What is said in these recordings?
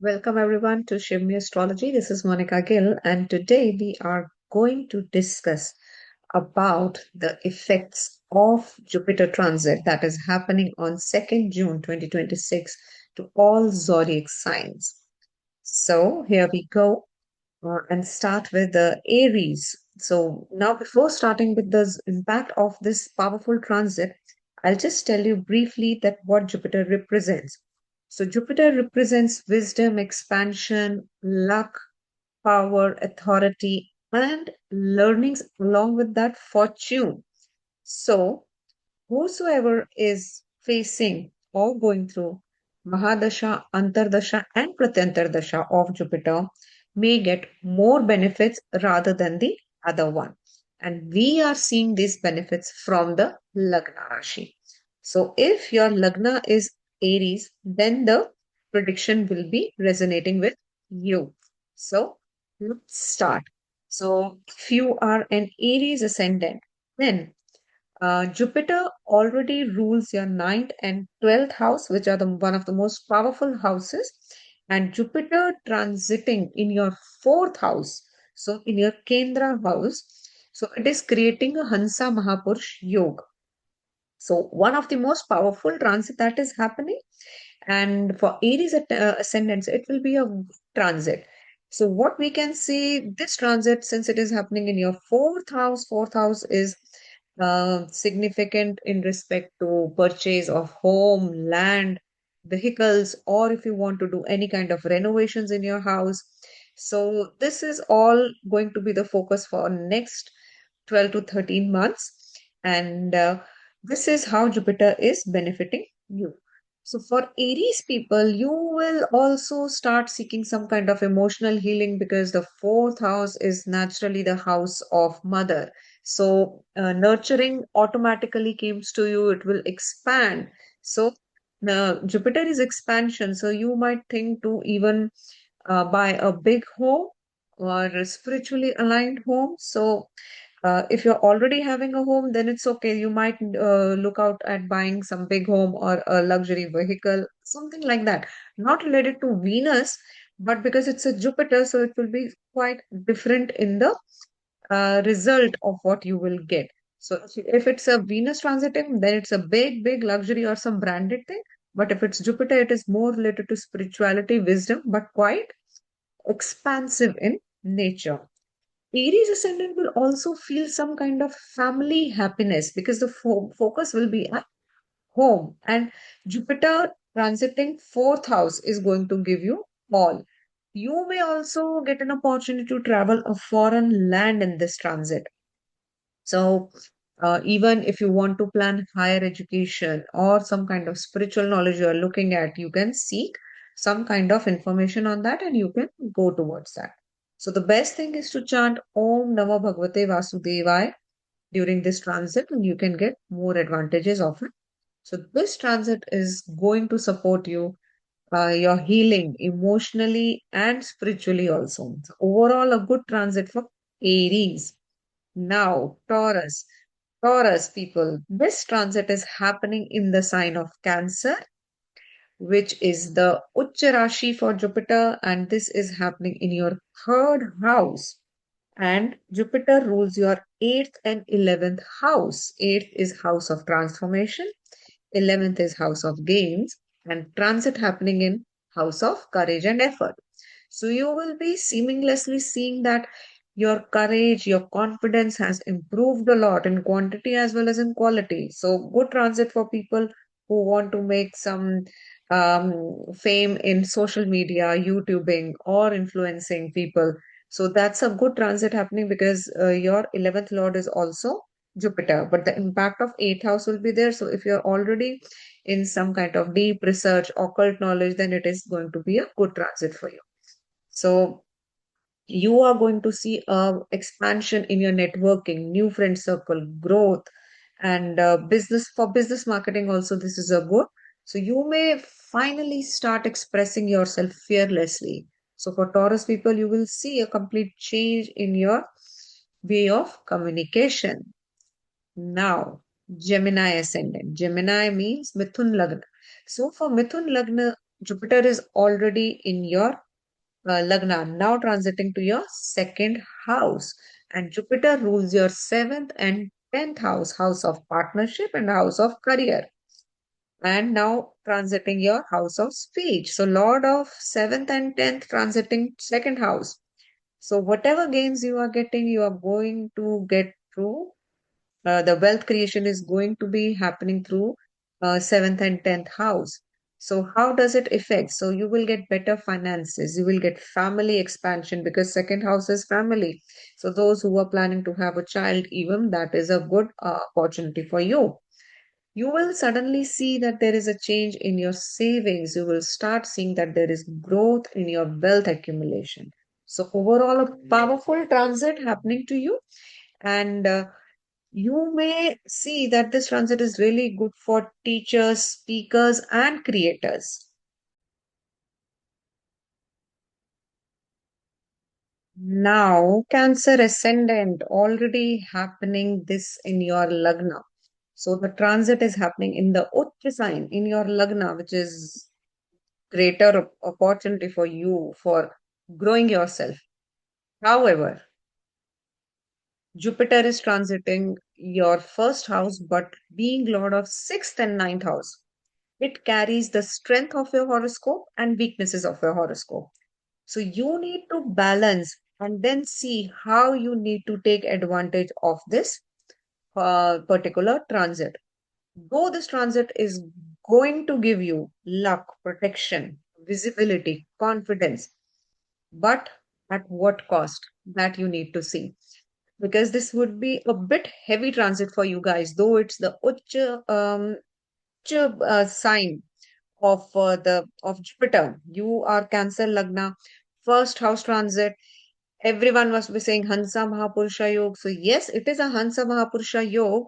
Welcome everyone to Shivmi Astrology. This is Monica Gill, and today we are going to discuss about the effects of Jupiter transit that is happening on 2nd June 2026 to all zodiac signs. So here we go and start with the Aries. So now before starting with the impact of this powerful transit, I'll just tell you briefly that what Jupiter represents. So Jupiter represents wisdom, expansion, luck, power, authority, and learnings along with that fortune. So whosoever is facing or going through Mahadasha, Antardasha, and Pratyantardasha of Jupiter may get more benefits rather than the other one. And we are seeing these benefits from the Lagna Rashi. So if your Lagna is Aries, then the prediction will be resonating with you. So let's start. So if you are an Aries ascendant, then Jupiter already rules your ninth and 12th house, which are one of the most powerful houses. And Jupiter transiting in your fourth house, so in your Kendra house, so it is creating a Hansa Mahapurush Yoga. So one of the most powerful transit that is happening, and for Aries ascendants, it will be a good transit. So what we can see, this transit, since it is happening in your fourth house is significant in respect to purchase of home, land, vehicles, or if you want to do any kind of renovations in your house. So this is all going to be the focus for next 12 to 13 months. And this is how Jupiter is benefiting you. So for Aries people, you will also start seeking some kind of emotional healing because the fourth house is naturally the house of mother. So nurturing automatically comes to you, it will expand. So Jupiter is expansion. So you might think to even buy a big home or a spiritually aligned home. So if you're already having a home, then it's okay. You might look out at buying some big home or a luxury vehicle, something like that. Not related to Venus, but because it's a Jupiter, so it will be quite different in the result of what you will get. So if it's a Venus transiting, then it's a big luxury or some branded thing. But if it's Jupiter, it is more related to spirituality, wisdom, but quite expansive in nature. Aries ascendant will also feel some kind of family happiness because the focus will be at home. And Jupiter transiting fourth house is going to give you all. You may also get an opportunity to travel a foreign land in this transit. So, even if you want to plan higher education or some kind of spiritual knowledge you are looking at, you can seek some kind of information on that and you can go towards that. So, the best thing is to chant Om Namo Bhagavate Vasudevaya during this transit, and you can get more advantages of it. So, this transit is going to support you, your healing emotionally and spiritually also. So overall, a good transit for Aries. Now, Taurus. Taurus people, this transit is happening in the sign of Cancer, which is the Ucha Rashi for Jupiter, and this is happening in your third house. And Jupiter rules your eighth and 11th house. Eighth is house of transformation, 11th is house of gains, and transit happening in house of courage and effort. So you will be seamlessly seeing that your courage, your confidence has improved a lot in quantity as well as in quality. So good transit for people who want to make some fame in social media, YouTubing, or influencing people. So that's a good transit happening because your 11th lord is also Jupiter, but the impact of 8th house will be there. So if you're already in some kind of deep research, occult knowledge, then it is going to be a good transit for you. So you are going to see a expansion in your networking, new friend circle, growth, and business marketing also. This is a good. So you may finally start expressing yourself fearlessly. So for Taurus people, you will see a complete change in your way of communication. Now, Gemini ascendant. Gemini means Mithun Lagna. So for Mithun Lagna Jupiter is already in your Lagna, now transiting to your second house. And Jupiter rules your seventh and 10th house, house of partnership and house of career. And now transiting your house of speech. So, Lord of seventh and 10th transiting second house. So, whatever gains you are getting, you are going to get through the wealth creation is going to be happening through seventh and 10th house. So, how does it affect? So, you will get better finances, you will get family expansion because second house is family. So, those who are planning to have a child, even that is a good opportunity for you. You will suddenly see that there is a change in your savings. You will start seeing that there is growth in your wealth accumulation. So, overall, a powerful transit happening to you. And you may see that this transit is really good for teachers, speakers, and creators. Now, Cancer ascendant already happening this in your Lagna. So the transit is happening in the Uttara sign in your Lagna, which is greater opportunity for you for growing yourself. However, Jupiter is transiting your first house, but being Lord of sixth and ninth house. It carries the strength of your horoscope and weaknesses of your horoscope. So you need to balance and then see how you need to take advantage of this particular transit. Though this transit is going to give you luck, protection, visibility, confidence, but at what cost that you need to see. Because this would be a bit heavy transit for you guys, though it's the Ucha sign of Jupiter. You are Cancer Lagna, first house transit. Everyone must be saying Hansa Mahapurusha Yoga. So yes, it is a Hansa Mahapurusha Yoga,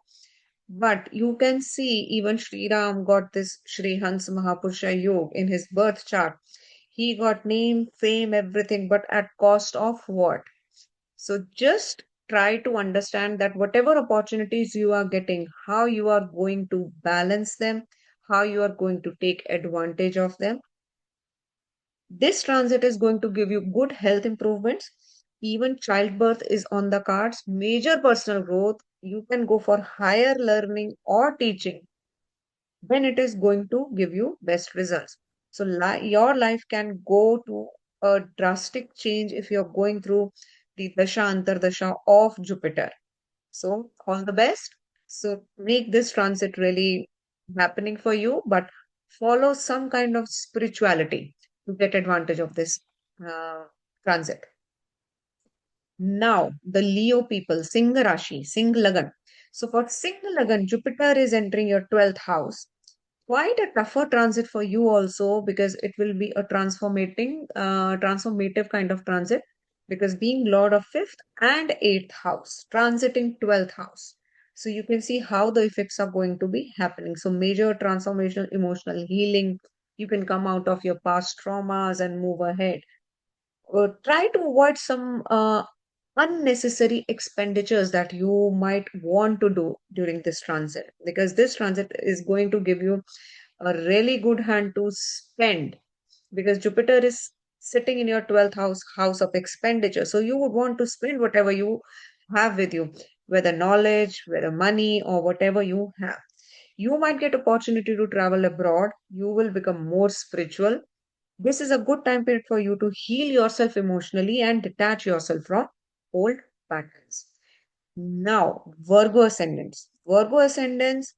but you can see even Sri Ram got this Sri Hansa Mahapurusha Yoga in his birth chart. He got name, fame, everything, but at cost of what? So just try to understand that whatever opportunities you are getting, how you are going to balance them, how you are going to take advantage of them. This transit is going to give you good health improvements. Even childbirth is on the cards, major personal growth. You can go for higher learning or teaching when it is going to give you best results. So, your life can go to a drastic change if you're going through the Dasha Antardasha of Jupiter. So, all the best. So, make this transit really happening for you, but follow some kind of spirituality to get advantage of this uh, transit. Now, the Leo people, Singh Rashi, Singh Lagan. So, for Singh Lagan, Jupiter is entering your 12th house. Quite a tougher transit for you also because it will be a transformative kind of transit because being Lord of fifth and eighth house, transiting 12th house. So you can see how the effects are going to be happening. So major transformational emotional healing. You can come out of your past traumas and move ahead. Try to avoid some unnecessary expenditures that you might want to do during this transit because this transit is going to give you a really good hand to spend because Jupiter is sitting in your 12th house of expenditure. So you would want to spend whatever you have with you, whether knowledge, whether money, or whatever you have. You might get opportunity to travel abroad. You will become more spiritual. This is a good time period for you to heal yourself emotionally and detach yourself from old patterns. Now, Virgo ascendants. Virgo ascendants,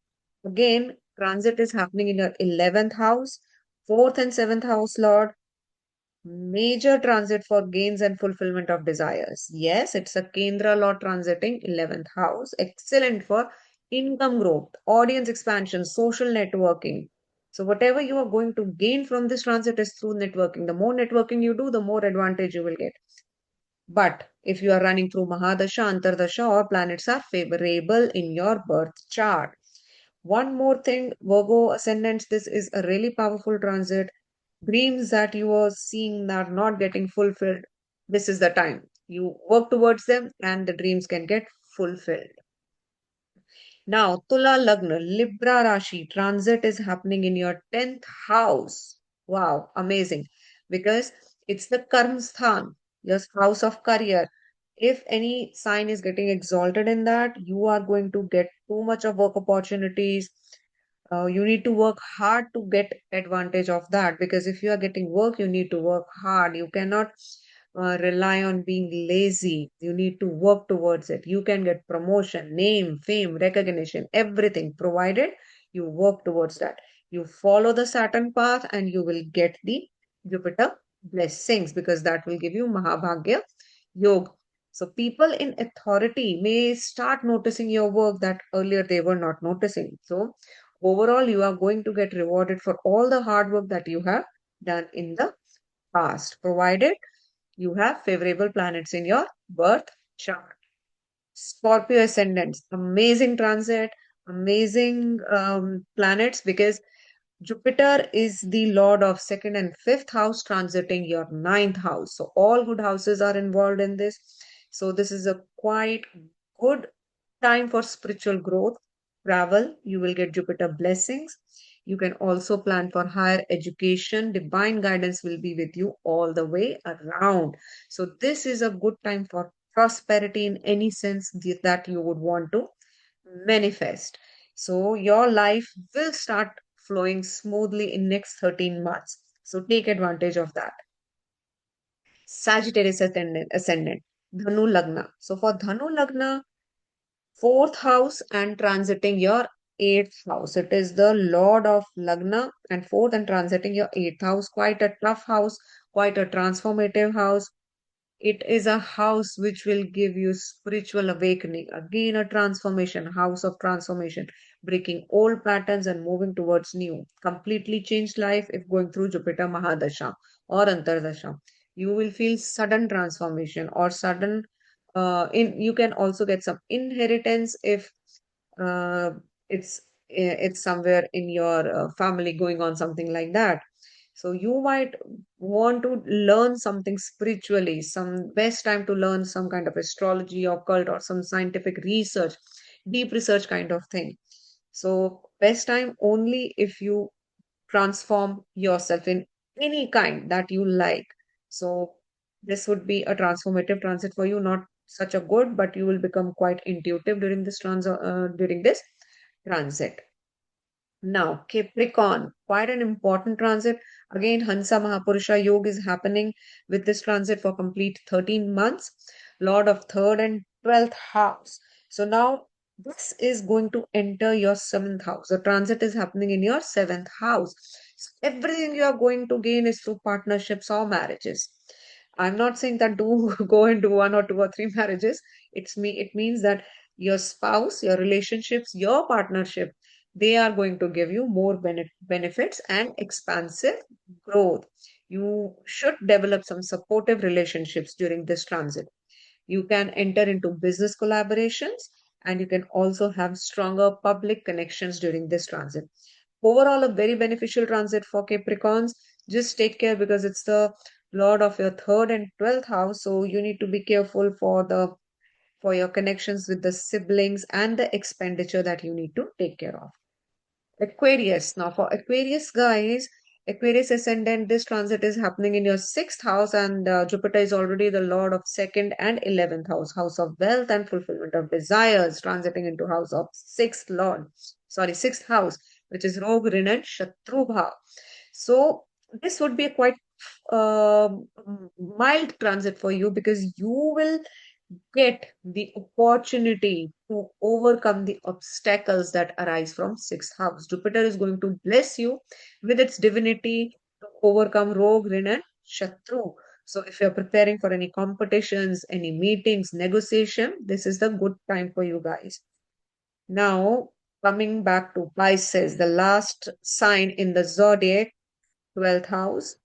again, transit is happening in your 11th house, 4th and 7th house, Lord. Major transit for gains and fulfillment of desires. Yes, it's a Kendra Lord transiting 11th house. Excellent for income growth, audience expansion, social networking. So, whatever you are going to gain from this transit is through networking. The more networking you do, the more advantage you will get. But if you are running through Mahadasha, Antardasha, or planets are favorable in your birth chart. One more thing, Virgo ascendants, this is a really powerful transit. Dreams that you are seeing are not getting fulfilled. This is the time. You work towards them and the dreams can get fulfilled. Now, Tula Lagna, Libra Rashi, transit is happening in your 10th house. Wow, amazing. Because it's the Karm Sthan, your house of career. If any sign is getting exalted in that, you are going to get too much of work opportunities. You need to work hard to get advantage of that, because if you are getting work, you need to work hard. You cannot rely on being lazy. You need to work towards it. You can get promotion, name, fame, recognition, everything provided you work towards that. You follow the Saturn path and you will get the Jupiter blessings, because that will give you Mahabhagya Yoga. So people in authority may start noticing your work that earlier they were not noticing. So overall, you are going to get rewarded for all the hard work that you have done in the past, provided you have favorable planets in your birth chart. Scorpio ascendants, amazing transit, amazing planets, because Jupiter is the lord of second and fifth house transiting your ninth house. So all good houses are involved in this. So this is a quite good time for spiritual growth, travel. You will get Jupiter blessings. You can also plan for higher education. Divine guidance will be with you all the way around. So this is a good time for prosperity in any sense that you would want to manifest. So your life will start flowing smoothly in next 13 months. So take advantage of that. Sagittarius ascendant, Dhanu Lagna. So for Dhanu Lagna, fourth house and transiting your eighth house. It is the Lord of Lagna and fourth and transiting your eighth house. Quite a tough house, quite a transformative house. It is a house which will give you spiritual awakening. Again, a transformation, house of transformation, breaking old patterns and moving towards new. Completely changed life if going through Jupiter Mahadasha or Antardasha. You will feel sudden transformation or sudden in you can also get some inheritance if uh, it's somewhere in your family going on something like that. So you might want to learn something spiritually, some best time to learn some kind of astrology, occult, or some scientific research, deep research kind of thing. So best time only if you transform yourself in any kind that you like. So this would be a transformative transit for you, not such a good, but you will become quite intuitive during this transit. Now, Capricorn, quite an important transit. Again, Hansa Mahapurusha Yoga is happening with this transit for complete 13 months. Lord of third and 12th house. So now this is going to enter your seventh house. The transit is happening in your seventh house. So everything you are going to gain is through partnerships or marriages. I'm not saying that do go and do one or two or three marriages. It means that your spouse, your relationships, your partnership, they are going to give you more benefits and expansive growth. You should develop some supportive relationships during this transit. You can enter into business collaborations, and you can also have stronger public connections during this transit. Overall, a very beneficial transit for Capricorns. Just take care, because it's the lord of your third and 12th house. So you need to be careful for your connections with the siblings and the expenditure that you need to take care of. Aquarius. Now, for Aquarius guys, Aquarius ascendant, this transit is happening in your sixth house, and Jupiter is already the lord of second and 11th house, house of wealth and fulfillment of desires, transiting into house of sixth house, which is Rog, Rin, and Shatrubha. So, this would be a quite mild transit for you, because you will get the opportunity to overcome the obstacles that arise from sixth house. Jupiter is going to bless you with its divinity to overcome Rog, Rin, and Shatru. So if you're preparing for any competitions, any meetings, negotiation, this is the good time for you guys. Now, coming back to Pisces, the last sign in the zodiac, 12th house.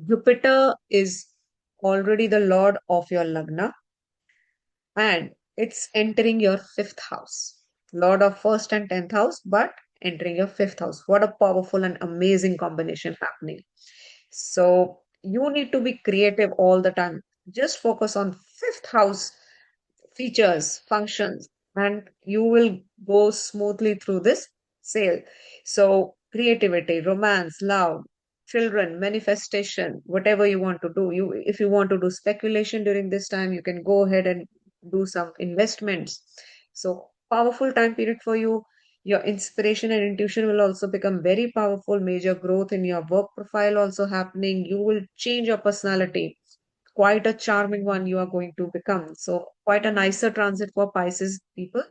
Jupiter is already the lord of your Lagna, and it's entering your fifth house. Lord of first and 10th house, but entering your fifth house. What a powerful and amazing combination happening. So you need to be creative all the time. Just focus on fifth house features, functions, and you will go smoothly through this sale. So creativity, romance, love, children, manifestation, whatever you want to do. If you want to do speculation during this time, you can go ahead and do some investments. So powerful time period for you. Your inspiration and intuition will also become very powerful. Major growth in your work profile also happening. You will change your personality. Quite a charming one you are going to become. So quite a nicer transit for Pisces people.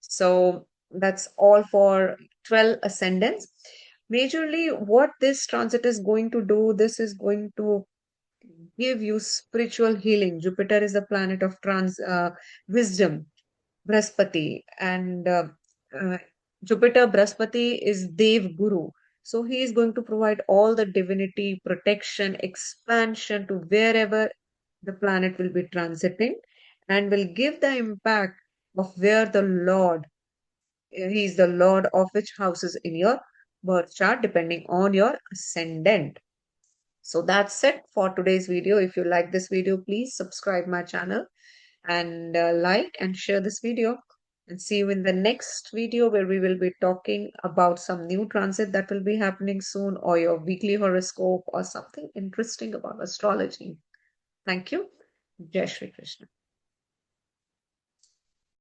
So that's all for 12 ascendants. Majorly, what this transit is going to do, this is going to give you spiritual healing. Jupiter is the planet of wisdom, Brahaspati, and uh, Jupiter Brahaspati is Dev Guru. So he is going to provide all the divinity, protection, expansion to wherever the planet will be transiting, and will give the impact of where the Lord, he is the Lord of which houses in your birth chart, depending on your ascendant. So that's it for today's video. If you like this video, please subscribe my channel and like and share this video. And see you in the next video where we will be talking about some new transit that will be happening soon, or your weekly horoscope, or something interesting about astrology. Thank you. Jai Shri Krishna.